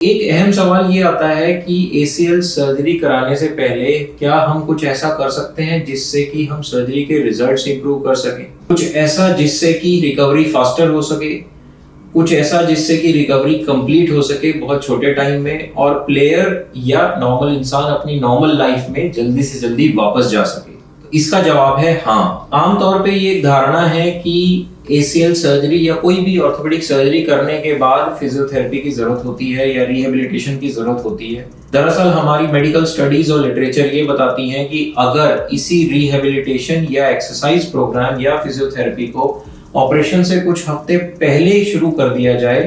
एक अहम सवाल ये आता है कि एसीएल सर्जरी कराने से पहले क्या हम कुछ ऐसा कर सकते हैं जिससे कि हम सर्जरी के रिजल्ट्स इंप्रूव कर सकें, कुछ ऐसा जिससे कि रिकवरी फास्टर हो सके, कुछ ऐसा जिससे कि रिकवरी कंप्लीट हो सके बहुत छोटे टाइम में और प्लेयर या नॉर्मल इंसान अपनी नॉर्मल लाइफ में जल्दी से जल्दी वापस जा सके। तो इसका जवाब है हाँ। आमतौर पे ये एक धारणा है कि एसीएल सर्जरी या कोई भी ऑर्थोपेडिक सर्जरी करने के बाद फिजियोथेरेपी की जरूरत होती है या रिहेबिलिटेशन की जरूरत होती है। दरअसल हमारी मेडिकल स्टडीज और लिटरेचर ये बताती हैं कि अगर इसी रिहेबिलिटेशन या एक्सरसाइज प्रोग्राम या फिजियोथेरेपी को ऑपरेशन से कुछ हफ्ते पहले शुरू कर दिया जाए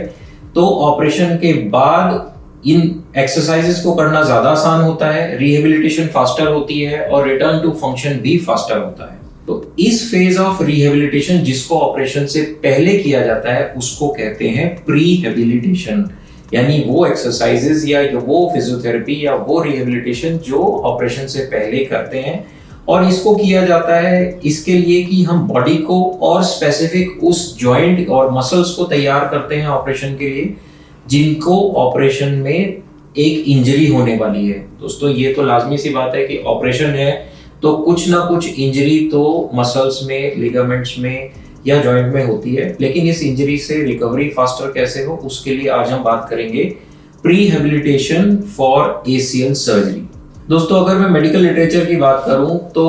तो ऑपरेशन के बाद इन एक्सरसाइजेस को करना ज्यादा आसान होता है, रिहेबिलिटेशन फास्टर होती है और रिटर्न टू फंक्शन भी फास्टर होता है। तो इस फेज ऑफ रिहेबिलिटेशन जिसको ऑपरेशन से पहले किया जाता है उसको कहते हैं प्रीहेबिलिटेशन, यानी वो एक्सरसाइजेस या वो फिजियोथेरेपी या वो रिहेबिलिटेशन जो ऑपरेशन से पहले करते हैं। और इसको किया जाता है इसके लिए कि हम बॉडी को और स्पेसिफिक उस जॉइंट और मसल्स को तैयार करते हैं ऑपरेशन के लिए जिनको ऑपरेशन में एक इंजरी होने वाली है। दोस्तों ये तो लाजमी सी बात है कि ऑपरेशन है तो कुछ ना कुछ इंजरी तो मसल्स में, लिगामेंट्स में या जॉइंट में होती है, लेकिन इस इंजरी से रिकवरी फास्टर कैसे हो उसके लिए आज हम बात करेंगे प्रीहेबिलिटेशन फॉर एसीएल सर्जरी। दोस्तों अगर मैं मेडिकल लिटरेचर की बात करूं तो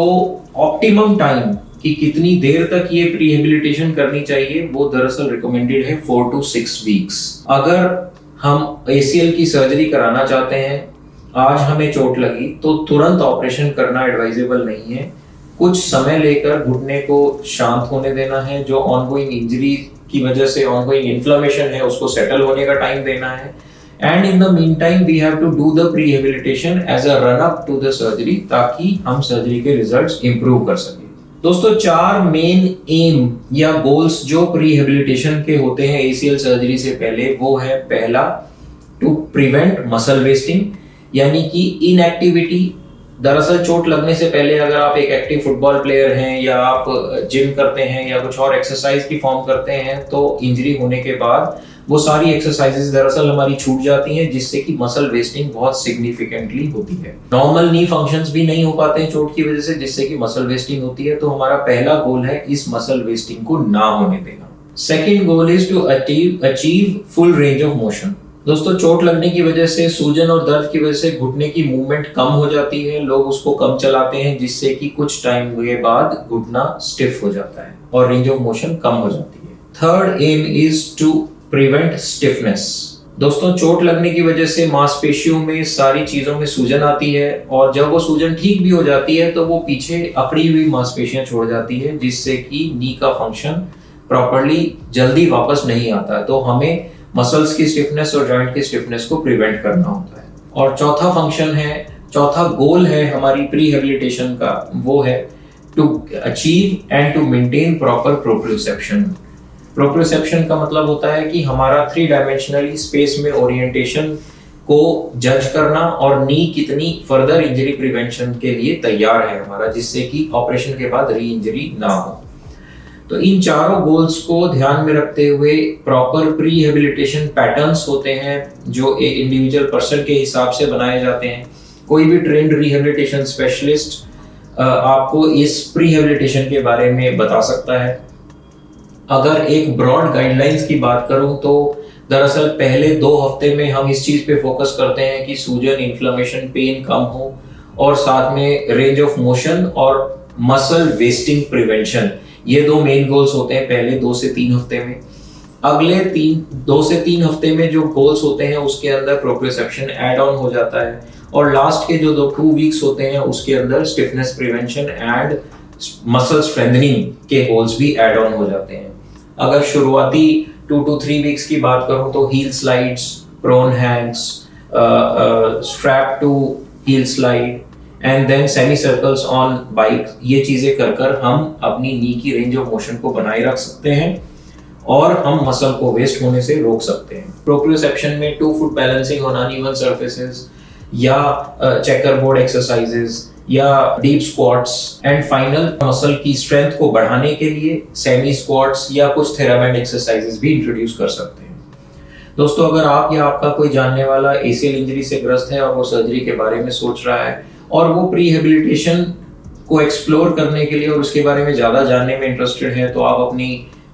ऑप्टिमम टाइम कि कितनी देर तक ये प्रीहेबिलिटेशन करनी चाहिए वो दरअसल रिकमेंडेड है 4 to 6 वीक्स। अगर हम एसीएल की सर्जरी कराना चाहते हैं, आज हमें चोट लगी तो तुरंत ऑपरेशन करना एडवाइजेबल नहीं है। कुछ समय लेकर घुटने को शांत होने देना है, जो ऑनगोइंग इंजरी की वजह से ऑनगोइंग इन्फ्लेमेशन है उसको सेटल होने का टाइम देना है। And in the mean time we have to do the prehabilitation as a run up to the surgery ताकि हम सर्जरी के रिजल्ट्स इंप्रूव कर सकें। दोस्तों 4 मेन एम या गोल्स जो प्रीहेबिलिटेशन के होते हैं एसीएल सर्जरी से पहले वो है, पहला टू प्रिवेंट मसल वेस्टिंग, यानी कि इनएक्टिविटी। दरअसल चोट लगने से पहले अगर आप एक एक्टिव फुटबॉल प्लेयर हैं या आप जिम करते हैं या कुछ और एक्सरसाइज की फॉर्म करते हैं तो इंजरी होने के बाद वो सारी एक्सरसाइजेस दरअसल हमारी छूट जाती हैं जिससे कि मसल वेस्टिंग बहुत सिग्निफिकेंटली होती है। नॉर्मल नी फंक्शंस भी नहीं हो पाते हैं चोट की वजह से जिससे कि मसल वेस्टिंग होती है। तो हमारा पहला गोल है इस मसल वेस्टिंग को ना होने देना। Second goal is to achieve full range of motion. दोस्तों चोट लगने की वजह से, सूजन और दर्द की वजह से घुटने की मूवमेंट कम हो जाती है, लोग उसको कम चलाते हैं जिससे कि कुछ टाइम के बाद घुटना स्टिफ हो जाता है और रेंज ऑफ मोशन कम हो जाती है। Third aim is to prevent stiffness. दोस्तों चोट लगने की वजह से मांसपेशियों में सारी चीजों में सूजन आती है और जब वो सूजन ठीक भी हो जाती है तो वो पीछे अकड़ी हुई मांसपेशियां छोड़ जाती है जिससे कि नी का फंक्शन प्रॉपर्ली जल्दी वापस नहीं आता। तो हमें मसल्स की स्टिफनेस और जॉइंट की स्टिफनेस को प्रिवेंट करना होता है। और चौथा फंक्शन है, चौथा गोल है हमारी प्रीहेबिलिटेशन का, वो है to achieve and to maintain proper proprioception. Proprioception का मतलब होता है कि हमारा 3 डायमेंशनली स्पेस में ओरिएंटेशन को जज करना और नी कितनी फर्दर इंजरी प्रिवेंशन के लिए तैयार है हमारा, जिससे कि ऑपरेशन के बाद री इंजरी ना हो। तो इन चारों गोल्स को ध्यान में रखते हुए प्रॉपर प्रीहेबिलिटेशन पैटर्न्स होते हैं जो एक इंडिविजुअल पर्सन के हिसाब से बनाए जाते हैं। कोई भी ट्रेंड रिहेबिलिटेशन स्पेशलिस्ट आपको इस प्रीहेबिलिटेशन के बारे में बता सकता है। अगर एक ब्रॉड गाइडलाइंस की बात करूं तो दरअसल पहले 2 हफ्ते में हम इस चीज पे फोकस करते हैं कि सूजन, इन्फ्लेमेशन, पेन कम हो और साथ में रेंज ऑफ मोशन और मसल वेस्टिंग प्रिवेंशन, ये 2 मेन गोल्स होते हैं पहले 2 से 3 हफ्ते में। अगले 2 से 3 हफ्ते में जो गोल्स होते हैं उसके अंदर प्रोप्रियोसेप्शन ऐड ऑन हो जाता है और लास्ट के जो 2 वीक्स होते हैं उसके अंदर stiffness prevention and muscle strengthening के गोल्स भी ऐड ऑन हो जाते हैं। अगर शुरुआती 2 to 3 वीक्स की बात करूं तो heel slides, prone hands, strap to heel slide and then semi circles on bike, ये चीजें कर हम अपनी नी की रेंज ऑफ मोशन को बनाए रख सकते हैं और हम मसल को वेस्ट होने से रोक सकते हैं। प्रोप्रियोसेप्शन में 2 foot balancing on uneven surfaces या चेकर बोर्ड एक्सरसाइजेस या deep squats and final muscle की स्ट्रेंथ को बढ़ाने के लिए सेमी स्क्वाट्स या कुछ थेराबैंड एक्सरसाइजेस भी इंट्रोड्यूस कर सकते हैं। दोस्तों, अगर आप या आपका कोई जानने वाला ACL इंजरी से ग्रस्त है और वो सर्जरी के बारे में सोच रहा है और वो प्रीहेबिलिटेशन को एक्सप्लोर करने के लिए और उसके बारे में ज़्यादा जानने में इंटरेस्टेड है, तो आप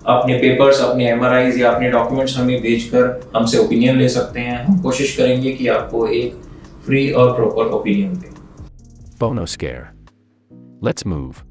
अपने पेपर्स, अपने MRIs या अपने डॉक्यूमेंट्स हमें भेजकर हमसे ओपिनियन ले सकते हैं। हम कोशिश करेंगे कि आपको एक फ्री और प्रॉपर ओपिनियन दें। Phonoscare. Let's move.